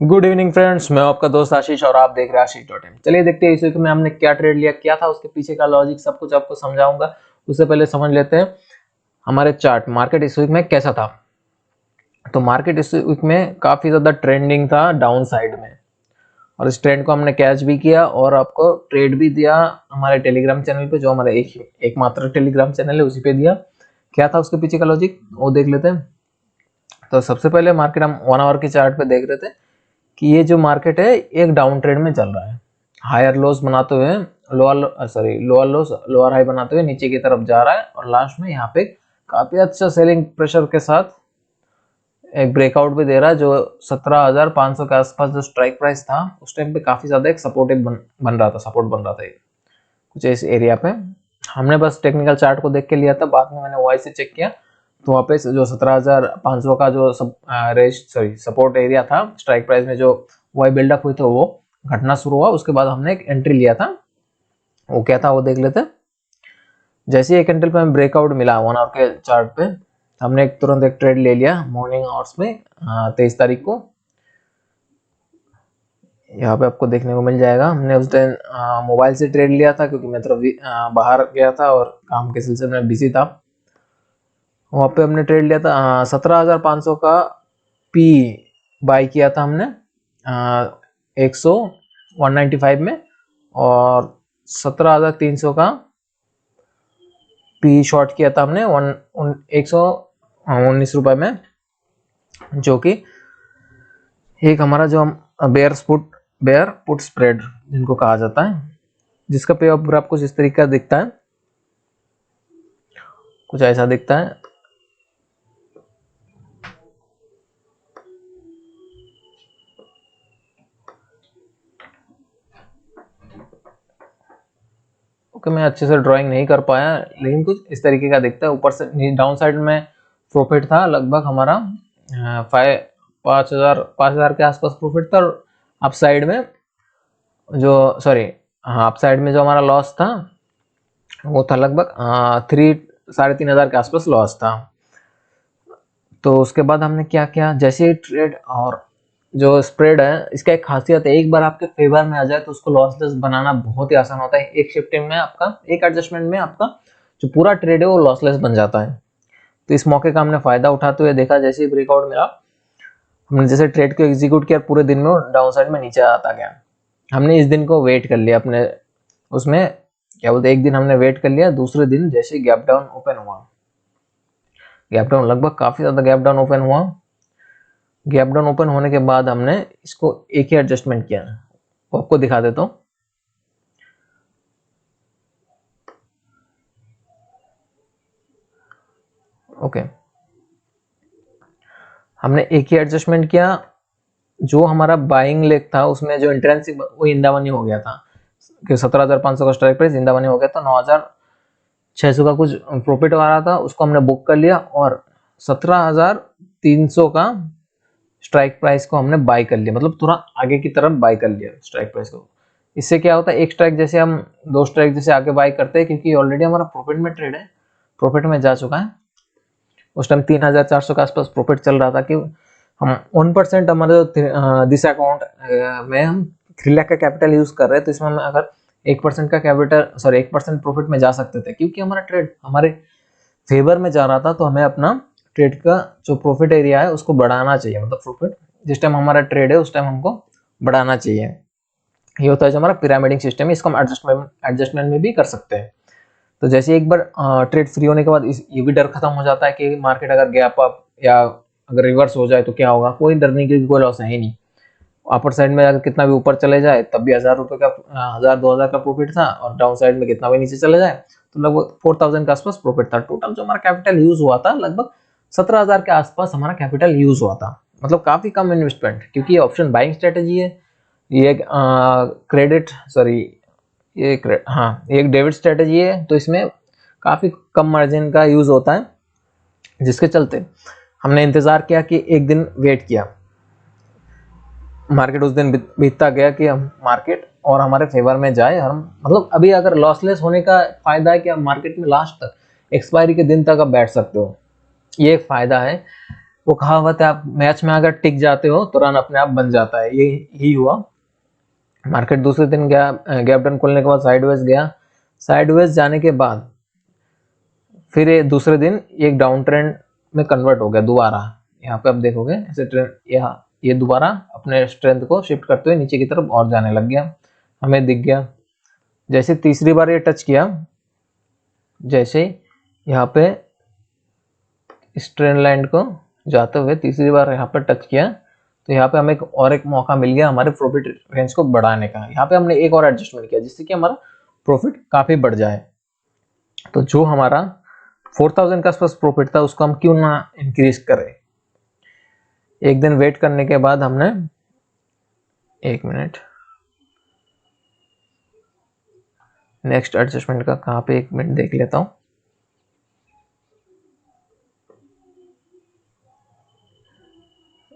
Good evening friends, मैं आपका दोस्त आशीष और आप देख रहे हैं आशीष.इन। चलिए देखते हैं इस वीक में हमने क्या ट्रेड लिया, क्या था उसके पीछे का लॉजिक, सब कुछ आपको समझाऊंगा। उससे पहले समझ लेते हैं हमारे चार्ट, मार्केट इस वीक में कैसा था। तो मार्केट इस वीक में काफी ज्यादा ट्रेंडिंग था डाउन साइड में, और इस ट्रेंड को हमने कैच भी किया और आपको ट्रेड भी दिया हमारे टेलीग्राम चैनल पे, जो हमारे एकमात्र टेलीग्राम चैनल है उसी पे दिया। क्या था उसके पीछे का लॉजिक वो देख लेते हैं। तो सबसे पहले मार्केट हम 1 आवर के चार्ट पे देख रहे थे कि ये जो मार्केट है एक डाउन ट्रेंड में चल रहा है, हायर लोस बनाते हुए लोअर लोस लोअर हाई बनाते हुए नीचे की तरफ जा रहा है, और लास्ट में यहाँ पे काफी अच्छा सेलिंग प्रेशर के साथ एक ब्रेकआउट भी दे रहा है, जो 17,500 के आसपास जो स्ट्राइक प्राइस था उस टाइम पे काफी ज्यादा एक सपोर्टिव बन रहा था, सपोर्ट बन रहा था ये कुछ इस एरिया पे। हमने बस टेक्निकल चार्ट को देख के लिया था, बाद में मैंने वाई से चेक किया तो वहाँ पे जो 17,500 का जो सपोर्ट एरिया था स्ट्राइक प्राइस में, जो वाई बिल्डअप हुई थी वो घटना शुरू हुआ। उसके बाद हमने एक एंट्री लिया था, वो क्या था वो देख लेते हैं। जैसे एक एंट्री पे हमें ब्रेकआउट मिला 1 आवर के चार्ट पे, हमने तुरंत एक ट्रेड ले लिया मॉर्निंग आवर्स में 23 तारीख को। यहाँ पे आपको देखने को मिल जाएगा, हमने उस दिन मोबाइल से ट्रेड लिया था क्योंकि मैं तरफ बाहर गया था और काम के सिलसिले में बिजी था। वहाँ पे हमने ट्रेड लिया था 17,500 का पी बाई किया था हमने 195 में, और 17,300 का पी शॉर्ट किया था हमने 119 रुपए में, जो कि एक हमारा जो हम बेयर पुट स्प्रेड जिनको कहा जाता है, जिसका पे ऑफ ग्राफ कुछ इस तरीके का दिखता है, कुछ ऐसा दिखता है। ओके, मैं अच्छे से ड्राइंग नहीं कर पाया, लेकिन कुछ इस तरीके का दिखता है। ऊपर से डाउन साइड में प्रॉफिट था लगभग हमारा 5,000 के आसपास प्रॉफिट था, और अप साइड में अप साइड में जो हमारा लॉस था वो था लगभग 3,500 के आसपास लॉस था। तो उसके बाद हमने क्या किया, जैसे ट्रेड और जो स्प्रेड है इसका एक खासियत है, एक बार आपके फेवर में आ जाए तो उसको लॉसलेस बनाना बहुत ही आसान होता है। एक शिफ्टिंग में आपका, एक एडजस्टमेंट में आपका जो पूरा ट्रेड है वो लॉसलेस बन जाता है। तो इस मौके का हमने फायदा उठाते हुए देखा, जैसे ही ब्रेकआउट मिला हमने जैसे ट्रेड को एग्जीक्यूट किया, पूरे दिन में डाउन साइड में नीचे आता गया। हमने इस दिन को वेट कर लिया अपने उसमें, क्या बोलते, एक दिन हमने वेट कर लिया। दूसरे दिन जैसे गैप डाउन ओपन हुआ, गैप डाउन लगभग काफी ज्यादा गैप डाउन ओपन हुआ। गैप डाउन ओपन होने के बाद हमने इसको एक ही एडजस्टमेंट किया, वो आपको दिखा देता हूं। ओके, हमने एक ही एडजस्टमेंट किया। जो हमारा बाइंग लेग था उसमें जो इंट्रेंसिक वो इंदावनी हो गया था कि 17,500 का स्ट्राइक प्राइस इंदावनी हो गया था, 9,600 का कुछ प्रॉफिट आ रहा था, उसको हमने बुक कर लिया, और 17,300 का स्ट्राइक प्राइस को हमने बाय कर लिया, मतलब थोड़ा आगे की तरफ बाय कर लिया स्ट्राइक प्राइस को। इससे क्या होता है, एक स्ट्राइक जैसे हम 2 स्ट्राइक जैसे आगे बाय करते हैं, क्योंकि ऑलरेडी हमारा प्रॉफिट में ट्रेड है, प्रॉफिट में जा चुका है। उस टाइम 3,400 के आसपास प्रॉफिट चल रहा था कि हम 1% हमारे दिस अकाउंट में हम 3 लाख का कैपिटल यूज कर रहे हैं, तो इसमें हम अगर 1% का कैपिटल 1% प्रॉफिट में जा सकते थे, क्योंकि हमारा ट्रेड हमारे फेवर में जा रहा था। तो हमें अपना ट्रेड का जो प्रॉफिट एरिया है उसको बढ़ाना चाहिए, मतलब प्रॉफिट जिस टाइम हमारा ट्रेड है उस टाइम हमको बढ़ाना चाहिए। ये होता है जो हमारा पिरामिडिंग सिस्टम है, इसको हम एडजस्टमेंट में भी कर सकते हैं। तो जैसे एक बार ट्रेड फ्री होने के बाद ये भी डर खत्म हो जाता है कि मार्केट अगर गैप अप या अगर रिवर्स हो जाए तो क्या होगा, कोई डर नहीं, क्योंकि कोई लॉस है ही नहीं। अपर साइड में अगर कितना भी ऊपर चले जाए तब भी 1,000 रुपए का 1,000-2,000 का प्रॉफिट था, और डाउन साइड में कितना भी नीचे चले जाए तो लगभग 4,000 के आसपास प्रॉफिट था। टोटल जो हमारा कैपिटल यूज हुआ था लगभग 17,000 के आसपास हमारा कैपिटल यूज हुआ था, मतलब काफी कम इन्वेस्टमेंट, क्योंकि ये ऑप्शन बाइंग स्ट्रेटेजी है। ये ये एक डेबिट स्ट्रेटेजी है, तो इसमें काफी कम मार्जिन का यूज होता है, जिसके चलते हमने इंतजार किया कि एक दिन वेट किया। मार्केट उस दिन बीतता गया कि हम मार्केट और हमारे फेवर में जाए, हम मतलब अभी अगर लॉसलेस होने का फायदा है कि हम मार्केट में लास्ट तक एक्सपायरी के दिन तक आप बैठ सकते हो, ये एक फायदा है। वो कहावत है, आप मैच में अगर टिक जाते हो तो रन अपने आप बन जाता है, ये ही हुआ। मार्केट दूसरे दिन गया, गैप डाउन खोलने के बाद साइडवेज गया, साइडवेज जाने के बाद फिर ये दूसरे दिन एक डाउन ट्रेंड में कन्वर्ट हो गया दोबारा। यहाँ पे आप देखोगे ऐसे ट्रेंड, यहाँ ये दोबारा अपने स्ट्रेंथ को शिफ्ट करते हुए नीचे की तरफ और जाने लग गया, हमें दिख गया। जैसे तीसरी बार ये टच किया, जैसे यहाँ पे इस ट्रेंड लाइन को जाते हुए तीसरी बार यहाँ पर टच किया, तो यहाँ पे हमें एक मौका मिल गया हमारे प्रॉफिट रेंज को बढ़ाने का। यहाँ पे हमने एक और एडजस्टमेंट किया जिससे कि हमारा प्रॉफिट काफी बढ़ जाए। तो जो हमारा 4000 के आसपास प्रॉफिट था उसको हम क्यों ना इंक्रीज करें। एक दिन वेट करने के बाद हमने, एक मिनट, नेक्स्ट एडजस्टमेंट का कहाँ पे, एक मिनट देख लेता हूं।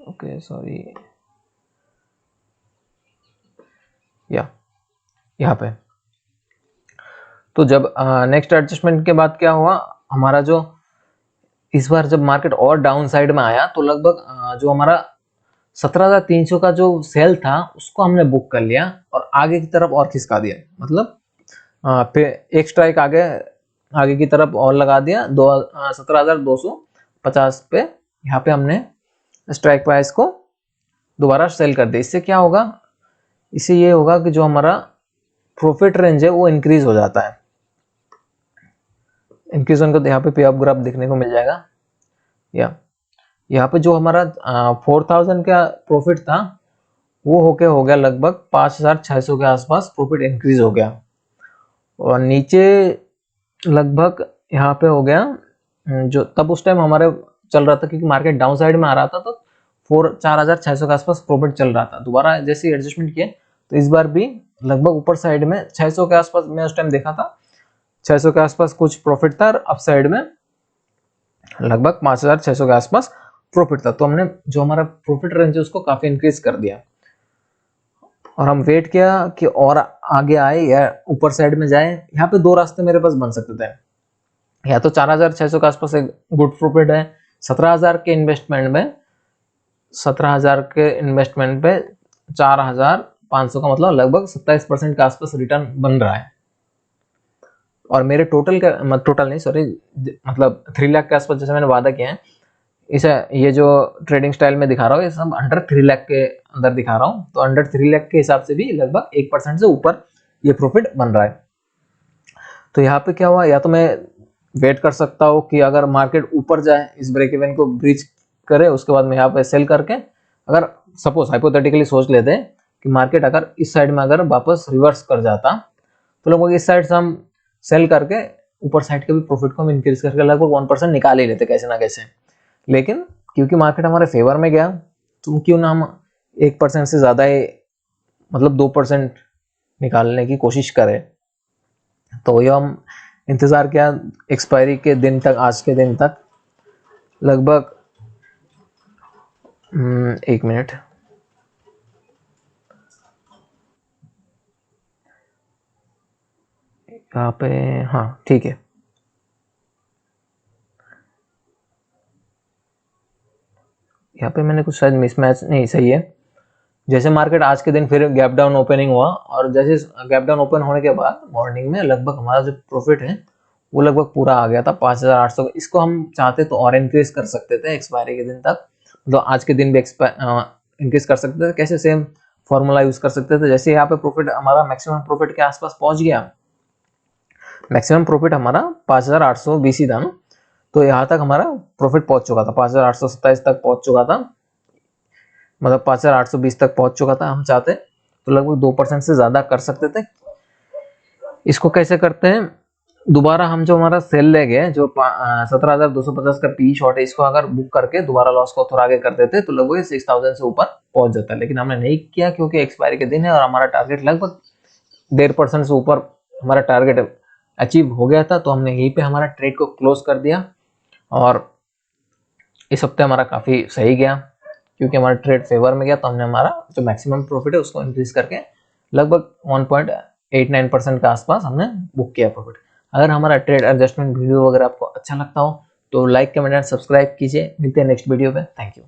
ओके सॉरी, यहाँ पे। तो जब नेक्स्ट एडजस्टमेंट के बाद क्या हुआ, हमारा जो इस बार जब मार्केट और डाउन साइड में आया तो लगभग जो हमारा 17,300 का जो सेल था उसको हमने बुक कर लिया और आगे की तरफ और खिसका दिया। मतलब फिर एक स्ट्राइक आगे आगे की तरफ और लगा दिया, 17,250 पे यहाँ पे हमने स्ट्राइक प्राइस को दोबारा सेल कर दिया। इससे क्या होगा, इससे ये होगा कि जो हमारा प्रॉफिट रेंज है वो इंक्रीज हो जाता है। इंक्रीज होने को यहाँ पे पे ऑफ ग्राफ देखने को मिल जाएगा। यहाँ पे जो हमारा 4000 का प्रॉफिट था वो होके हो गया लगभग 5600 के आसपास प्रॉफिट इंक्रीज हो गया। और नीचे लगभग यहाँ पे हो गया, जो तब उस टाइम हमारे चल रहा था क्योंकि मार्केट डाउन साइड में आ रहा था, तो 4600 के आसपास प्रॉफिट चल रहा था। दोबारा जैसे एडजस्टमेंट किए तो इस बार भी लगभग ऊपर साइड में 600 के आसपास मैं उस टाइम देखा था, 600 के आसपास कुछ प्रॉफिट था और अप साइड में लगभग 5600 के आसपास प्रॉफिट था। तो हमने जो हमारा प्रॉफिट रेंज है उसको काफी इंक्रीज कर दिया और हम वेट किया कि और आगे आए या ऊपर साइड में जाए। यहाँ पे दो रास्ते मेरे पास बन सकते थे, या तो 4600 के आसपास एक गुड प्रॉफिट है, 17,000 के इन्वेस्टमेंट में 4,500 का मतलब लगभग 27% के आसपास रिटर्न बन रहा है। और मेरे टोटल नहीं सॉरी, मतलब 3 लाख के आसपास जैसे मैंने वादा किया है, इसे ये जो ट्रेडिंग स्टाइल में दिखा रहा हूँ ये सब अंडर 3 लाख के अंदर दिखा रहा हूँ। तो अंडर 3 लाख के हिसाब से भी लगभग 1% से ऊपर ये प्रॉफिट बन रहा है। तो यहाँ पे क्या हुआ, या तो मैं वेट कर सकता हूँ कि अगर मार्केट ऊपर जाए, इस ब्रेक इवन को ब्रीच करे, उसके बाद मैं यहाँ पे सेल करके, अगर सपोज हाइपोथेटिकली सोच लेते हैं कि मार्केट अगर इस साइड में अगर वापस रिवर्स कर जाता तो लोग इस साइड से हम सेल करके ऊपर साइड के भी प्रॉफिट को हम इंक्रीज करके लगभग 1% निकाल ही लेते कैसे ना कैसे। लेकिन क्योंकि मार्केट हमारे फेवर में गया तो क्यों ना हम 1% से ज्यादा ही, मतलब 2% निकालने की कोशिश करें। तो ये हम इंतजार किया एक्सपायरी के दिन तक, आज के दिन तक लगभग एक मिनट, यहाँ पे, हाँ ठीक है, यहाँ पे मैंने कुछ शायद मिसमैच नहीं, सही है। जैसे मार्केट आज के दिन फिर गैप डाउन ओपनिंग हुआ और जैसे गैप डाउन ओपन होने के बाद मॉर्निंग में लगभग हमारा जो प्रॉफिट है वो लगभग पूरा आ गया था 5800। इसको हम चाहते तो और इंक्रीज कर सकते थे एक्सपायरी के दिन तक, मतलब आज के दिन भी इंक्रीज कर सकते थे। कैसे, सेम फॉर्मूला यूज कर सकते थे। जैसे यहाँ पे प्रॉफिट हमारा मैक्सिमम प्रॉफिट के आसपास पहुंच गया, मैक्सिमम प्रॉफिट हमारा 5820 ही था ना, तो यहाँ तक हमारा प्रॉफिट पहुंच चुका था, 5827 तक पहुंच चुका था, मतलब 5820 तक पहुंच चुका था। हम चाहते तो लगभग 2% से ज्यादा कर सकते थे। इसको कैसे करते हैं, दोबारा हम जो हमारा सेल ले गए, जो 17,250 का पी शॉर्ट है, इसको अगर बुक करके दोबारा लॉस को थोड़ा आगे कर देते तो लगभग 6000 से ऊपर पहुंच जाता है। लेकिन हमने नहीं किया क्योंकि एक्सपायरी के दिन है और हमारा टारगेट लगभग 1.5% से ऊपर हमारा टारगेट अचीव हो गया था। तो हमने यहीं पे हमारा ट्रेड को क्लोज कर दिया और इस हफ्ते हमारा काफी सही गया क्योंकि हमारा ट्रेड फेवर में गया। तो हमने हमारा जो मैक्सिमम प्रॉफिट है उसको इंक्रीज करके लगभग 1.89% के आसपास हमने बुक किया प्रॉफिट। अगर हमारा ट्रेड एडजस्टमेंट वीडियो अगर आपको अच्छा लगता हो तो लाइक कमेंट एंड सब्सक्राइब कीजिए। मिलते हैं नेक्स्ट वीडियो में। Thank you.